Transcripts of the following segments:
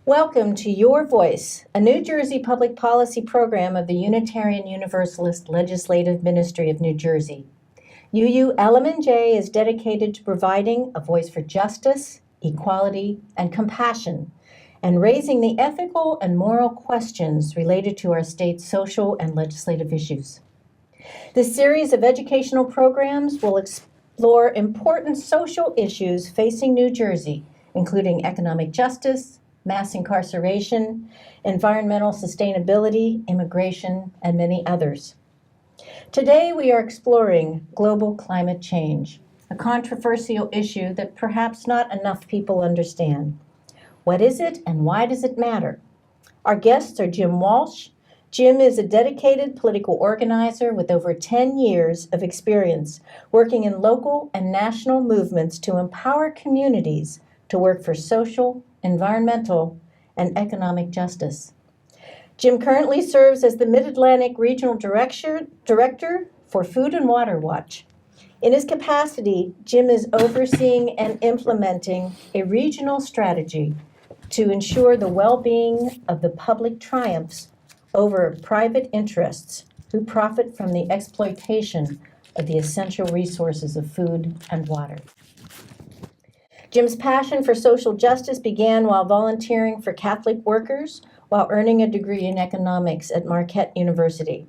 Welcome to Your Voice, a New Jersey public policy program of the Unitarian Universalist Legislative Ministry of New Jersey. UULMNJ is dedicated to providing a voice for justice, equality, and compassion, and raising the ethical and moral questions related to our state's social and legislative issues. This series of educational programs will explore important social issues facing New Jersey, including economic justice, mass incarceration, environmental sustainability, immigration, and many others. Today, we are exploring global climate change, a controversial issue that perhaps not enough people understand. What is it and why does it matter? Our guests are Jim Walsh. Jim is a dedicated political organizer with over 10 years of experience working in local and national movements to empower communities to work for social, environmental, and economic justice. Jim currently serves as the Mid-Atlantic Regional Director for Food and Water Watch. In his capacity, Jim is overseeing and implementing a regional strategy to ensure the well-being of the public triumphs over private interests who profit from the exploitation of the essential resources of food and water. Jim's passion for social justice began while volunteering for Catholic workers while earning a degree in economics at Marquette University.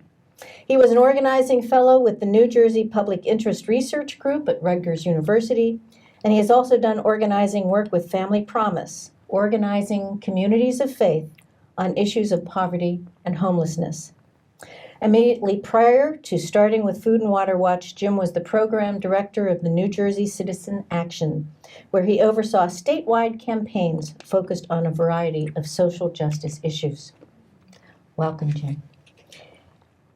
He was an organizing fellow with the New Jersey Public Interest Research Group at Rutgers University, and he has also done organizing work with Family Promise, organizing communities of faith on issues of poverty and homelessness. Immediately prior to starting with Food and Water Watch, Jim was the program director of the New Jersey Citizen Action, where he oversaw statewide campaigns focused on a variety of social justice issues. Welcome, Jim.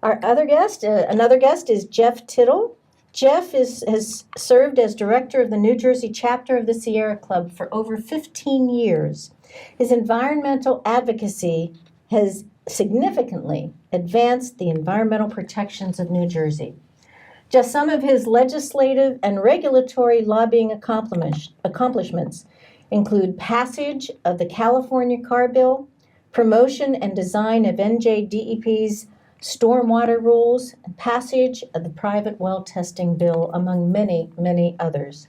Our another guest is Jeff Tittel. Jeff has served as director of the New Jersey chapter of the Sierra Club for over 15 years. His environmental advocacy has significantly advanced the environmental protections of New Jersey. Just some of his legislative and regulatory lobbying accomplishments include passage of the California Car Bill, promotion and design of NJDEP's stormwater rules, and passage of the private well testing bill, among many, many others.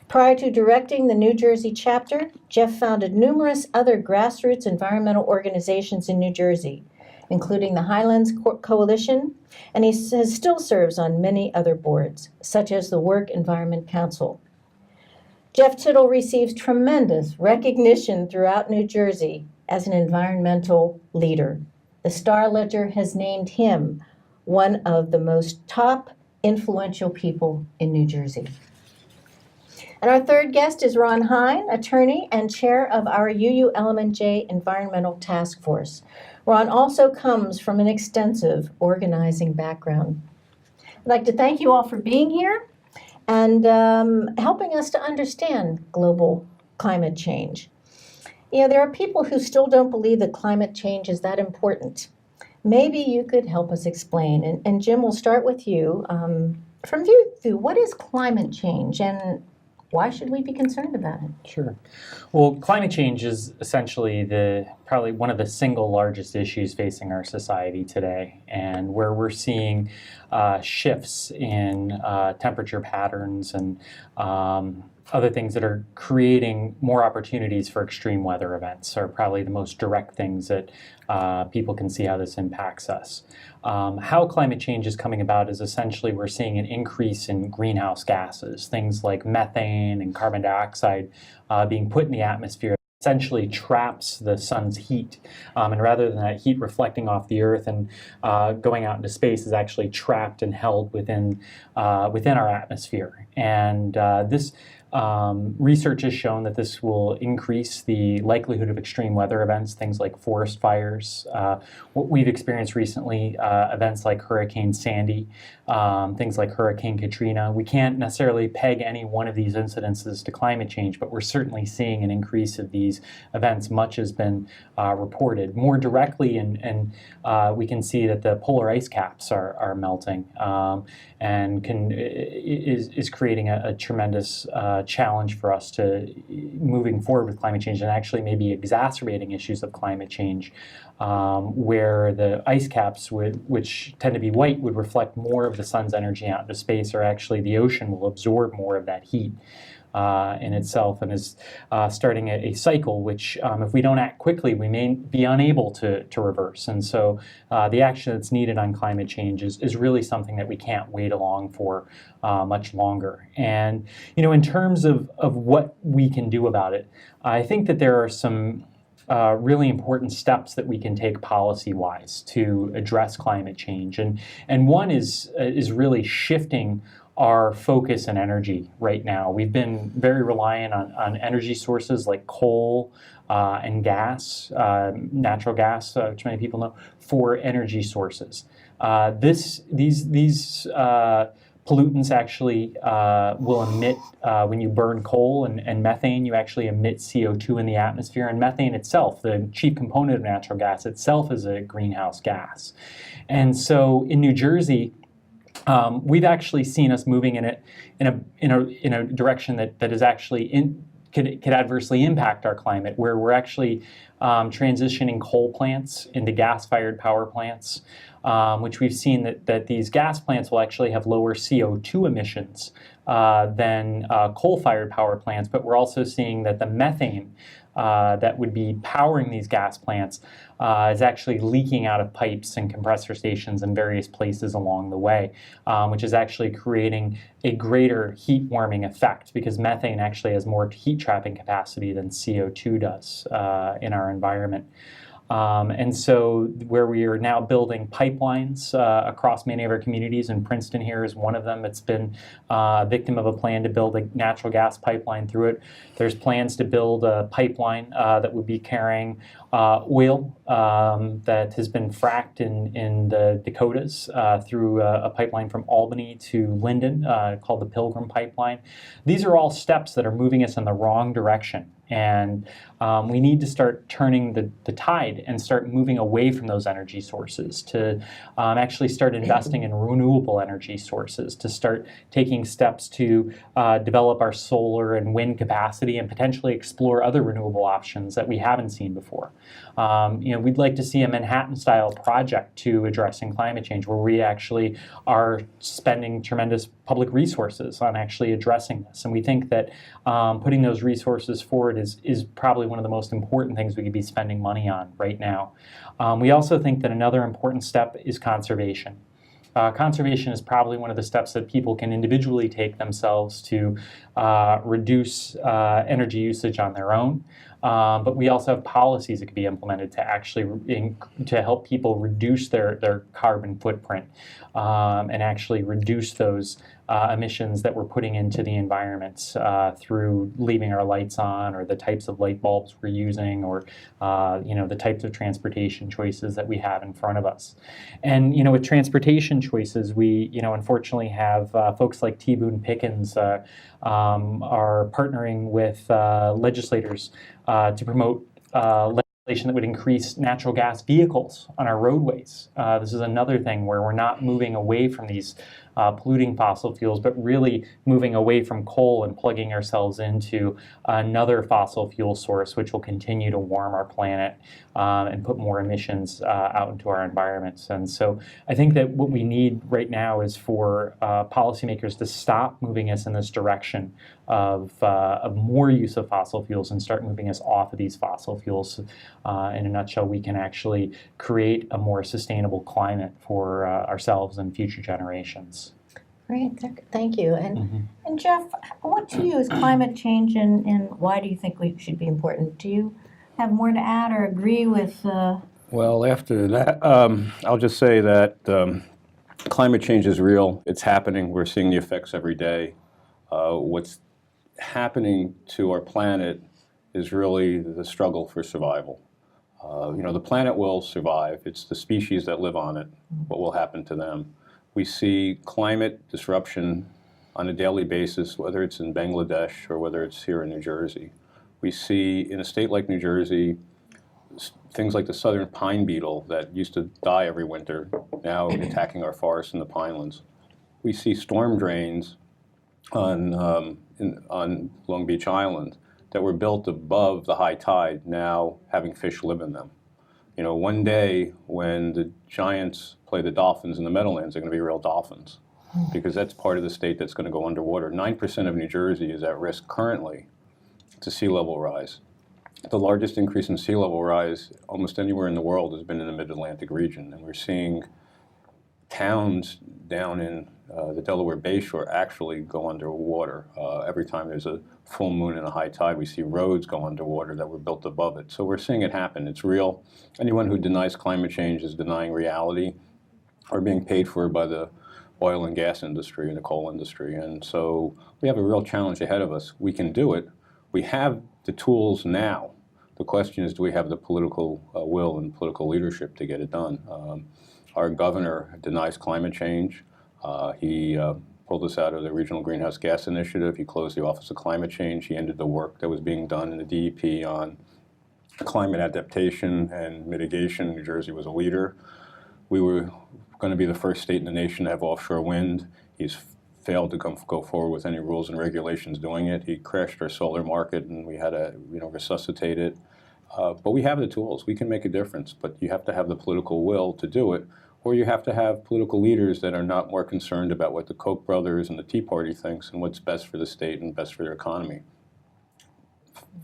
Prior to directing the New Jersey chapter, Jeff founded numerous other grassroots environmental organizations in New Jersey, including the Highlands Coalition, and he still serves on many other boards, such as the Work Environment Council. Jeff Tittel receives tremendous recognition throughout New Jersey as an environmental leader. The Star-Ledger has named him one of the most top influential people in New Jersey. And our third guest is Rohn Hein, attorney and chair of our UULMNJ Environmental Task Force. Rohn also comes from an extensive organizing background. I'd like to thank you all for being here and helping us to understand global climate change. You know, there are people who still don't believe that climate change is that important. Maybe you could help us explain. And Jim, we'll start with you. From your view, what is climate change and why should we be concerned about it? Sure. Well, climate change is essentially probably one of the single largest issues facing our society today, and where we're seeing shifts in temperature patterns and other things that are creating more opportunities for extreme weather events are probably the most direct things that people can see how this impacts us. How climate change is coming about is essentially we're seeing an increase in greenhouse gases, things like methane and carbon dioxide being put in the atmosphere. Essentially traps the sun's heat, and rather than that heat reflecting off the earth and going out into space, is actually trapped and held within our atmosphere. And this research has shown that this will increase the likelihood of extreme weather events, things like forest fires. What we've experienced recently, events like Hurricane Sandy, things like Hurricane Katrina. We can't necessarily peg any one of these incidences to climate change, but we're certainly seeing an increase of these events. Much has been reported. More directly, and we can see that the polar ice caps are melting and is creating a tremendous challenge for us to moving forward with climate change, and actually maybe exacerbating issues of climate change, where the ice caps, which tend to be white, would reflect more of the sun's energy out into space, or actually the ocean will absorb more of that heat in itself, and is starting a cycle which, if we don't act quickly, we may be unable to reverse. And so the action that's needed on climate change is really something that we can't wait along for much longer. And in terms of what we can do about it, I think that there are some really important steps that we can take policy-wise to address climate change. And one is really shifting our focus and energy right now. We've been very reliant on energy sources like coal and gas, natural gas, which many people know, for energy sources. These pollutants actually will emit, when you burn coal and methane, you actually emit CO2 in the atmosphere. And methane itself, the chief component of natural gas itself, is a greenhouse gas. And so in New Jersey, we've actually seen us moving in a direction that is actually could adversely impact our climate, where we're actually transitioning coal plants into gas-fired power plants, which we've seen that these gas plants will actually have lower CO2 emissions than coal-fired power plants. But we're also seeing that the methane that would be powering these gas plants is actually leaking out of pipes and compressor stations in various places along the way, which is actually creating a greater heat warming effect, because methane actually has more heat trapping capacity than CO2 does in our environment. And so where we are now building pipelines across many of our communities, and Princeton here is one of them. It's been a victim of a plan to build a natural gas pipeline through it. There's plans to build a pipeline that would be carrying oil that has been fracked in the Dakotas through a pipeline from Albany to Linden called the Pilgrim Pipeline. These are all steps that are moving us in the wrong direction. And we need to start turning the tide and start moving away from those energy sources to actually start investing in renewable energy sources, to start taking steps to develop our solar and wind capacity and potentially explore other renewable options that we haven't seen before. We'd like to see a Manhattan-style project to addressing climate change, where we actually are spending tremendous public resources on actually addressing this. And we think that putting those resources forward is probably one of the most important things we could be spending money on right now. We also think that another important step is conservation. Conservation is probably one of the steps that people can individually take themselves to reduce energy usage on their own. But we also have policies that could be implemented to actually to help people reduce their carbon footprint and actually reduce those emissions that we're putting into the environment through leaving our lights on, or the types of light bulbs we're using, or the types of transportation choices that we have in front of us. And with transportation choices, we unfortunately have folks like T. Boone Pickens are partnering with legislators to promote legislation that would increase natural gas vehicles on our roadways. This is another thing where we're not moving away from these polluting fossil fuels, but really moving away from coal and plugging ourselves into another fossil fuel source, which will continue to warm our planet and put more emissions out into our environments. And so I think that what we need right now is for policymakers to stop moving us in this direction of more use of fossil fuels and start moving us off of these fossil fuels. In a nutshell, we can actually create a more sustainable climate for ourselves and future generations. Great, thank you. And Jeff, what to you is climate change, and why do you think we should be important? Do you have more to add or agree with? Well, after that, I'll just say that climate change is real. It's happening. We're seeing the effects every day. What's happening to our planet is really the struggle for survival. The planet will survive. It's the species that live on it. What will happen to them? We see climate disruption on a daily basis, whether it's in Bangladesh or whether it's here in New Jersey. We see in a state like New Jersey, things like the southern pine beetle that used to die every winter, now attacking our forests and the pinelands. We see storm drains on Long Beach Island that were built above the high tide, now having fish live in them. You know, one day when the giants play the dolphins in the Meadowlands, they're going to be real dolphins, because that's part of the state that's going to go underwater. 9% of New Jersey is at risk currently to sea level rise. The largest increase in sea level rise almost anywhere in the world has been in the mid-Atlantic region, and we're seeing towns down in the Delaware Bay Shore actually go underwater. Every time there's a full moon and a high tide, we see roads go underwater that were built above it. So we're seeing it happen. It's real. Anyone who denies climate change is denying reality, or being paid for by the oil and gas industry and the coal industry. And so we have a real challenge ahead of us. We can do it. We have the tools now. The question is, do we have the political will and political leadership to get it done? Our governor denies climate change. He pulled us out of the Regional Greenhouse Gas Initiative. He closed the Office of Climate Change. He ended the work that was being done in the DEP on climate adaptation and mitigation. New Jersey was a leader. We were going to be the first state in the nation to have offshore wind. He's failed to go forward with any rules and regulations doing it. He crashed our solar market, and we had to resuscitate it. But we have the tools. We can make a difference, but you have to have the political will to do it, or you have to have political leaders that are not more concerned about what the Koch brothers and the Tea Party thinks and what's best for the state and best for their economy.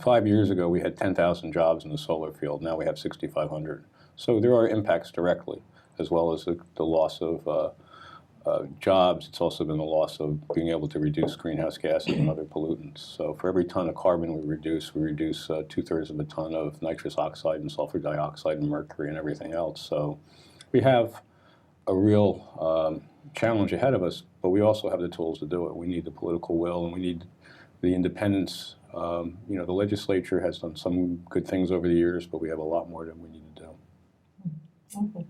5 years ago, we had 10,000 jobs in the solar field. Now we have 6,500. So there are impacts directly, as well as the loss of jobs. It's also been the loss of being able to reduce greenhouse gases and other pollutants. So for every ton of carbon we reduce 2/3 of a ton of nitrous oxide and sulfur dioxide and mercury and everything else. So we have a real challenge ahead of us, but we also have the tools to do it. We need the political will, and we need the independence. The legislature has done some good things over the years, but we have a lot more that we need to do. Mm-hmm.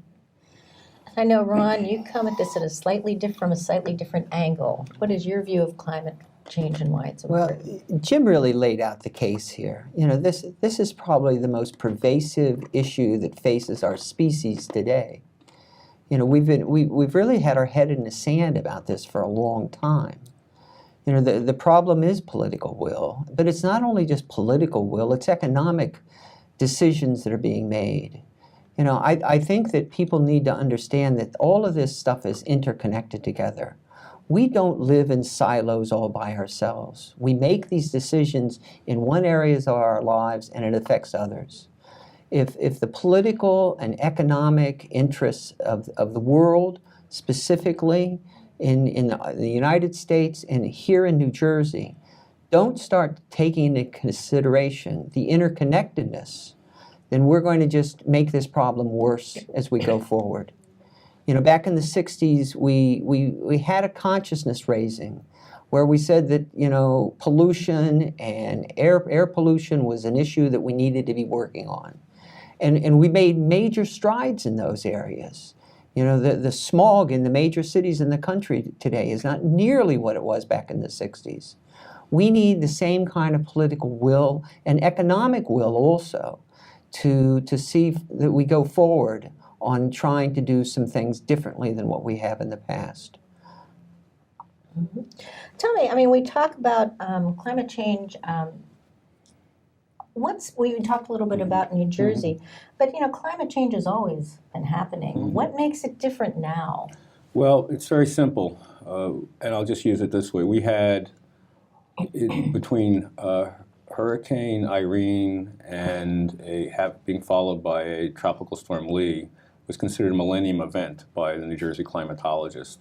I know, Ron, you come at this from a slightly different angle. What is your view of climate change and why it's important? Well, Jim really laid out the case here. This is probably the most pervasive issue that faces our species today. We've really had our head in the sand about this for a long time. The problem is political will, but it's not only just political will, it's economic decisions that are being made. I think that people need to understand that all of this stuff is interconnected together. We don't live in silos all by ourselves. We make these decisions in one area of our lives, and it affects others. If the political and economic interests of the world, specifically in the United States and here in New Jersey, don't start taking into consideration the interconnectedness, then we're going to just make this problem worse as we go forward. Back in the 60s, we had a consciousness raising where we said that, pollution and air pollution was an issue that we needed to be working on. And we made major strides in those areas. The smog in the major cities in the country today is not nearly what it was back in the 60s. We need the same kind of political will and economic will also to see that we go forward on trying to do some things differently than what we have in the past. Mm-hmm. Tell me, we talk about climate change. We talked a little bit about New Jersey, but climate change has always been happening. Mm-hmm. What makes it different now? Well, it's very simple, and I'll just use it this way. We had, between Hurricane Irene and being followed by a tropical storm Lee, was considered a millennium event by the New Jersey climatologist.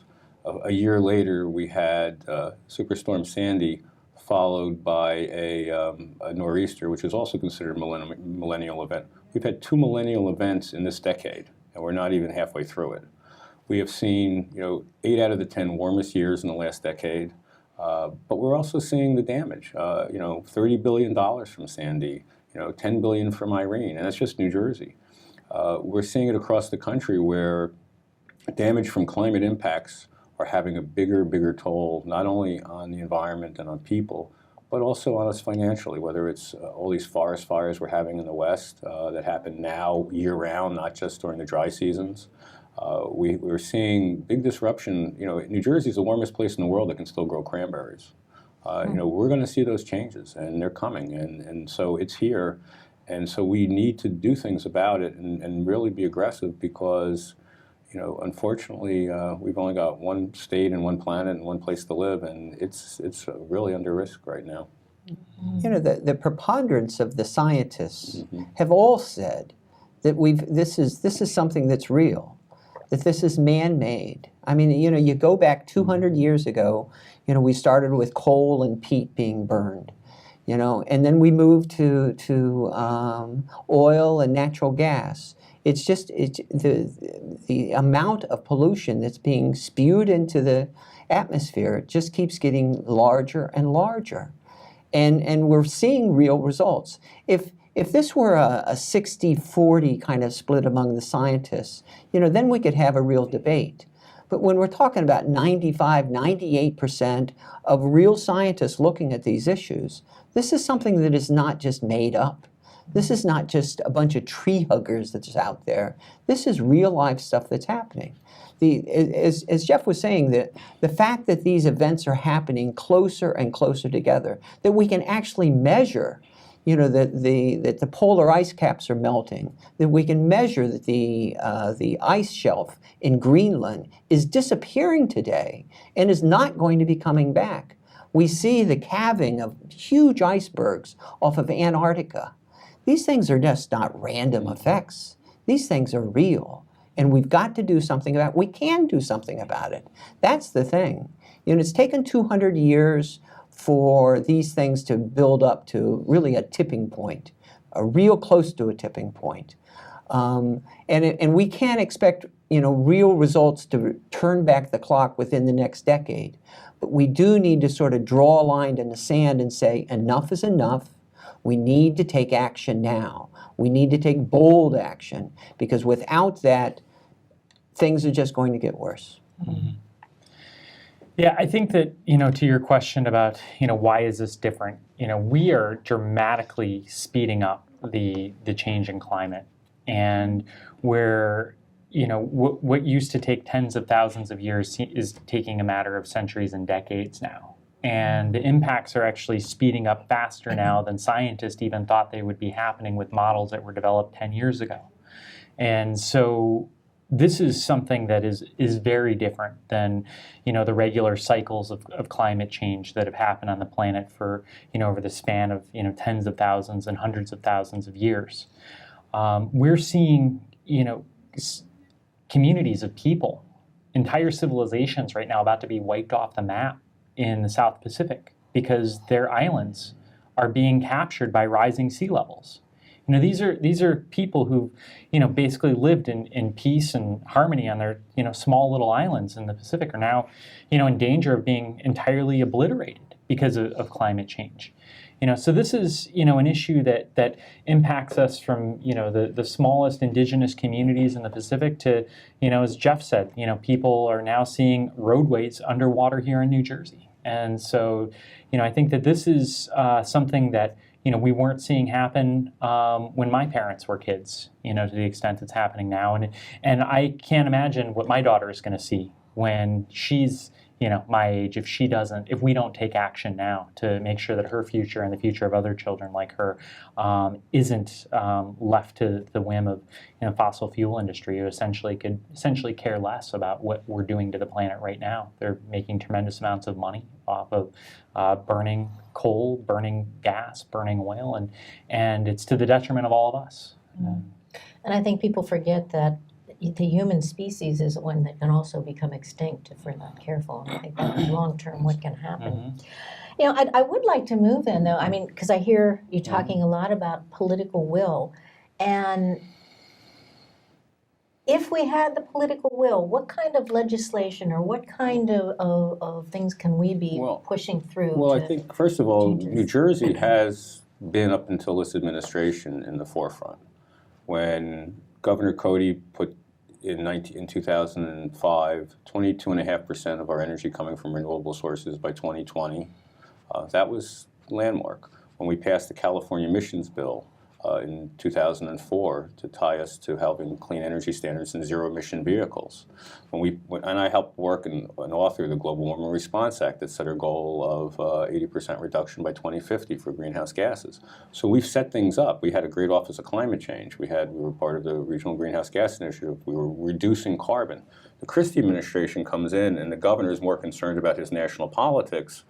A year later, we had Superstorm Sandy, followed by a nor'easter, which is also considered a millennial event. We've had 2 millennial events in this decade, and we're not even halfway through it. We have seen, 8 out of the 10 warmest years in the last decade. But we're also seeing the damage. $30 billion from Sandy, $10 billion from Irene, and that's just New Jersey. We're seeing it across the country where damage from climate impacts are having a bigger toll, not only on the environment and on people, but also on us financially, whether it's all these forest fires we're having in the West that happen now year-round, not just during the dry seasons. We're seeing big disruption. New Jersey is the warmest place in the world that can still grow cranberries. we're going to see those changes, and they're coming, and so it's here, and so we need to do things about it and really be aggressive because, unfortunately, we've only got one state and one planet and one place to live, and it's really under risk right now. The preponderance of the scientists have all said that this is something that's real, that this is man-made. I mean, you go back 200 years ago, we started with coal and peat being burned, and then we moved to oil and natural gas. It's just the amount of pollution that's being spewed into the atmosphere just keeps getting larger and larger. And we're seeing real results. If this were a 60-40 kind of split among the scientists, then we could have a real debate. But when we're talking about 95, 98% of real scientists looking at these issues, this is something that is not just made up. This is not just a bunch of tree huggers that's out there. This is real life stuff that's happening. As Jeff was saying, the fact that these events are happening closer and closer together, that we can actually measure, that the polar ice caps are melting, that we can measure that the ice shelf in Greenland is disappearing today and is not going to be coming back. We see the calving of huge icebergs off of Antarctica. These things are just not random effects. These things are real. And we've got to do something about it. We can do something about it. That's the thing. It's taken 200 years for these things to build up to really a tipping point, a real close to a tipping point. And we can't expect, real results to turn back the clock within the next decade. But we do need to sort of draw a line in the sand and say, enough is enough. We need to take action now. We need to take bold action, because without that, things are just going to get worse. Mm-hmm. Yeah, I think that, to your question about, why is this different? We are dramatically speeding up the change in climate. And where, what used to take tens of thousands of years is taking a matter of centuries and decades now. And the impacts are actually speeding up faster now than scientists even thought they would be happening with models that were developed 10 years ago. And so this is something that is very different than, the regular cycles of climate change that have happened on the planet for, over the span of, tens of thousands and hundreds of thousands of years. We're seeing, communities of people, entire civilizations right now about to be wiped off the map in the South Pacific because their islands are being captured by rising sea levels. These are people who, basically lived in peace and harmony on their, small little islands in the Pacific are now, in danger of being entirely obliterated because of climate change. So this is, an issue that impacts us from, the smallest indigenous communities in the Pacific to, as Jeff said, people are now seeing roadways underwater here in New Jersey. And so, I think that this is something that, we weren't seeing happen when my parents were kids, to the extent it's happening now. And I can't imagine what my daughter is going to see when she's, my age, if we don't take action now to make sure that her future and the future of other children like her isn't left to the whim of fossil fuel industry, who could essentially care less about what we're doing to the planet right now. They're making tremendous amounts of money off of burning coal, burning gas, burning oil, and it's to the detriment of all of us. And I think people forget that the human species is one that can also become extinct if we're not careful. And I think that long term, what can happen. Mm-hmm. I would like to move in, though, because I hear you talking a lot about political will. And if we had the political will, what kind of legislation or what kind of things can we be pushing through? Well, I think, first of all, New Jersey has been, up until this administration, in the forefront. When Governor Cody put in 2005, 22.5% of our energy coming from renewable sources by 2020. That was landmark. When we passed the California emissions bill, in 2004 to tie us to having clean energy standards and zero-emission vehicles. And I helped work and author the Global Warming Response Act that set a goal of 80% reduction by 2050 for greenhouse gases. So we've set things up. We had a great Office of Climate Change. We were part of the Regional Greenhouse Gas Initiative. We were reducing carbon. The Christie administration comes in, and the governor is more concerned about his national politics,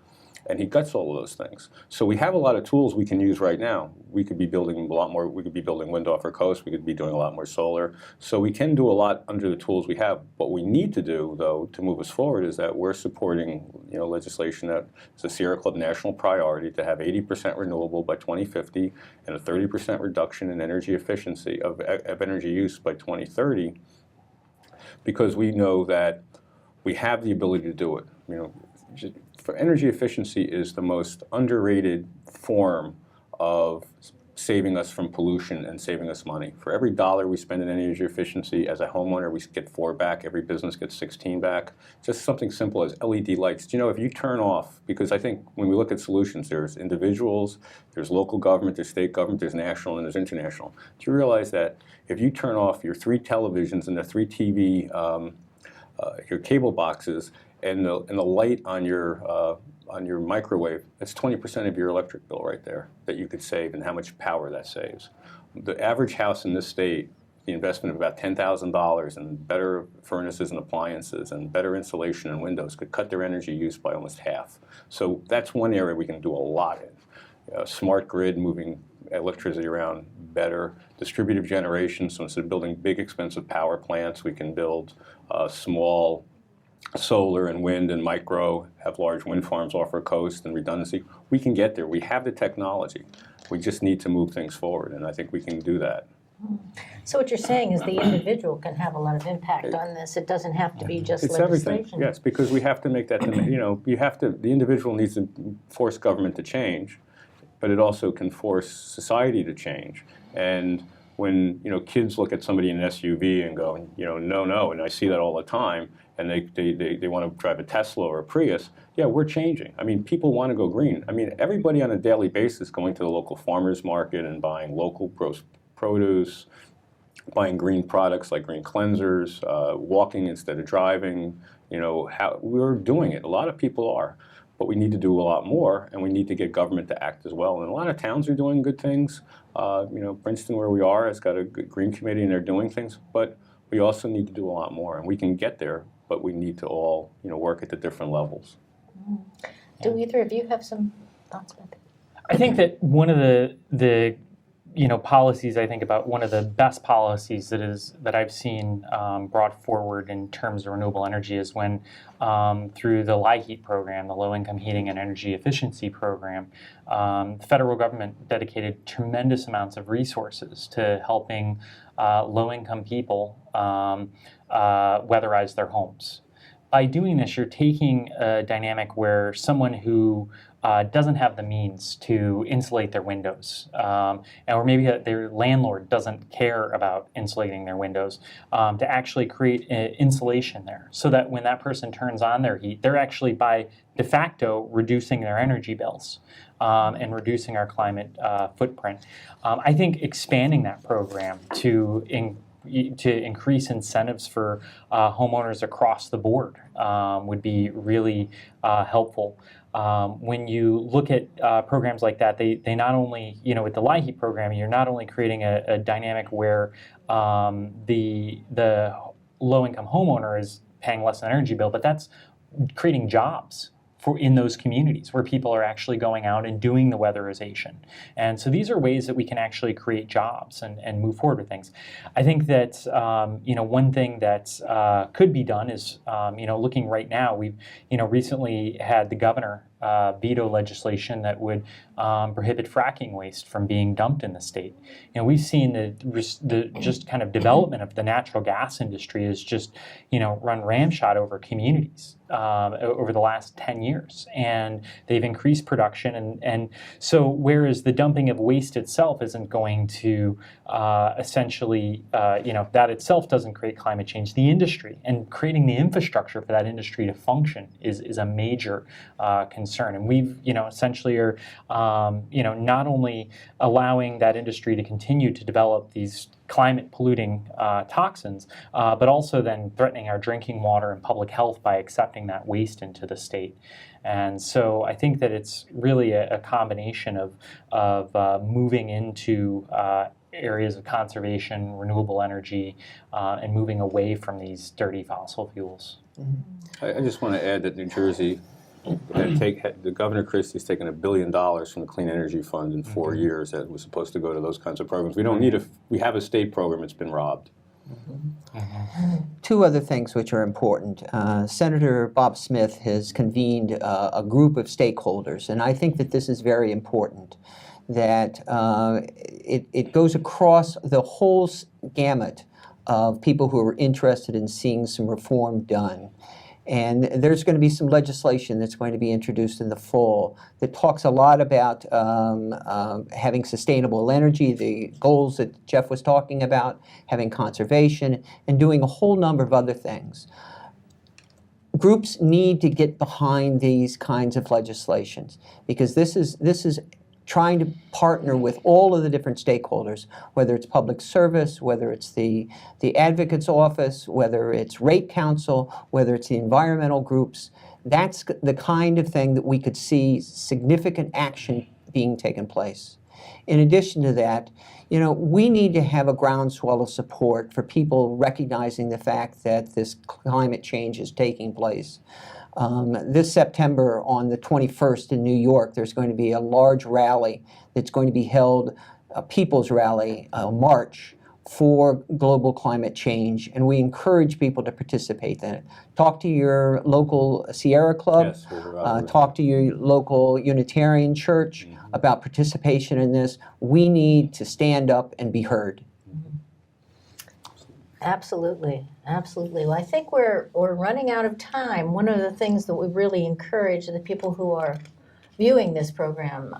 and he guts all of those things. So we have a lot of tools we can use right now. We could be building a lot more. We could be building wind off our coast. We could be doing a lot more solar. So we can do a lot under the tools we have. What we need to do, though, to move us forward is that we're supporting, legislation that is a Sierra Club national priority to have 80% renewable by 2050 and a 30% reduction in energy efficiency of energy use by 2030, because we know that we have the ability to do it. For energy efficiency is the most underrated form of saving us from pollution and saving us money. For every dollar we spend in energy efficiency, as a homeowner, we get 4 back. Every business gets 16 back. Just something simple as LED lights. If you turn off, because I think when we look at solutions, there's individuals, there's local government, there's state government, there's national, and there's international. Do you realize that if you turn off your 3 televisions and the 3 TV, your cable boxes, and the light on your microwave, that's 20% of your electric bill right there that you could save, and how much power that saves. The average house in this state, the investment of about $10,000 in better furnaces and appliances and better insulation and windows could cut their energy use by almost half. So that's one area we can do a lot in. Smart grid, moving electricity around better. Distributed generation, so instead of building big expensive power plants, we can build small solar and wind and micro, have large wind farms off our coast and redundancy. We can get there. We have the technology. We just need to move things forward, and I think we can do that. So what you're saying is the individual can have a lot of impact on this. It doesn't have to be just It's legislation. everything, yes, because we have to make that, the individual needs to force government to change, but it also can force society to change. And when, kids look at somebody in an SUV and go, no, and I see that all the time, and they want to drive a Tesla or a Prius, yeah, we're changing. People want to go green. Everybody on a daily basis going to the local farmer's market and buying local produce, buying green products like green cleansers, walking instead of driving, we're doing it. A lot of people are. But we need to do a lot more, and we need to get government to act as well. And a lot of towns are doing good things. Princeton, where we are, has got a good green committee, and they're doing things. But we also need to do a lot more, and we can get there. But we need to all, work at the different levels. Do either of you have some thoughts about that? I think that one of the policies, I think about one of the best policies that I've seen brought forward in terms of renewable energy is when through the LIHEAT program, the Low Income Heating and Energy Efficiency Program, the federal government dedicated tremendous amounts of resources to helping low-income people weatherize their homes. By doing this, you're taking a dynamic where someone who doesn't have the means to insulate their windows, or maybe their landlord doesn't care about insulating their windows, to actually create insulation there so that when that person turns on their heat, they're actually by de facto reducing their energy bills and reducing our climate footprint. I think expanding that program to increase incentives for homeowners across the board would be really helpful. When you look at programs like that, they not only, with the LIHEAT program, you're not only creating a dynamic where the low-income homeowner is paying less an energy bill, but that's creating jobs in those communities where people are actually going out and doing the weatherization. And so these are ways that we can actually create jobs and move forward with things. I think that, one thing that could be done is, looking right now, we've, recently had the governor veto legislation that would prohibit fracking waste from being dumped in the state. And we've seen the just kind of development of the natural gas industry is just, run ramshot over communities over the last 10 years. And they've increased production. And so whereas the dumping of waste itself isn't going to essentially, that itself doesn't create climate change, the industry and creating the infrastructure for that industry to function is a major concern. And we've, essentially are not only allowing that industry to continue to develop these climate polluting toxins, but also then threatening our drinking water and public health by accepting that waste into the state. And so I think that it's really a combination of moving into areas of conservation, renewable energy, and moving away from these dirty fossil fuels. I just want to add that New Jersey, the Governor Christie's taken $1 billion from the Clean Energy Fund in 4 years that was supposed to go to those kinds of programs. We don't need we have a state program, it's been robbed. Two other things which are important. Senator Bob Smith has convened a group of stakeholders, and I think that this is very important, that it goes across the whole gamut of people who are interested in seeing some reform done. And there's going to be some legislation that's going to be introduced in the fall that talks a lot about having sustainable energy, the goals that Jeff was talking about, having conservation, and doing a whole number of other things. Groups need to get behind these kinds of legislations because this is trying to partner with all of the different stakeholders, whether it's public service, whether it's the advocate's office, whether it's rate council, whether it's the environmental groups. That's the kind of thing that we could see significant action being taken place. In addition to that, we need to have a groundswell of support for people recognizing the fact that this climate change is taking place. This September on the 21st in New York, there's going to be a large rally that's going to be held, a people's rally, a march for global climate change, and we encourage people to participate in it. Talk to your local Sierra Club, Yes, talk to your local Unitarian church about participation in this. We need to stand up and be heard. Absolutely, absolutely. Well, I think we're running out of time. One of the things that we really encourage the people who are viewing this program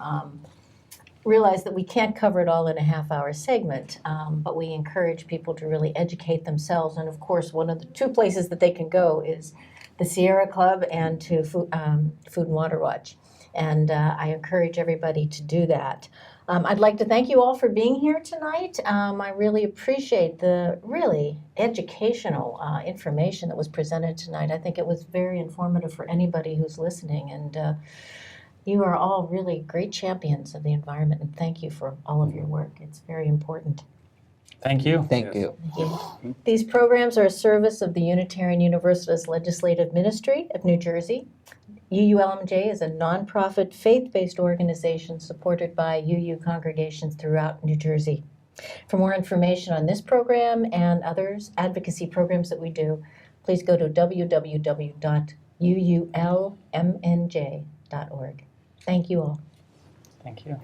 realize that we can't cover it all in a half-hour segment, but we encourage people to really educate themselves. And of course, one of the two places that they can go is the Sierra Club and to Food and Water Watch. And I encourage everybody to do that. I'd like to thank you all for being here tonight. I really appreciate the really educational information that was presented tonight. I think it was very informative for anybody who's listening. And you are all really great champions of the environment. And thank you for all of your work. It's very important. Thank you. Thank you. Thank you. These programs are a service of the Unitarian Universalist Legislative Ministry of New Jersey. UULMNJ is a nonprofit, faith-based organization supported by UU congregations throughout New Jersey. For more information on this program and others advocacy programs that we do, please go to www.UULMNJ.org. Thank you all. Thank you.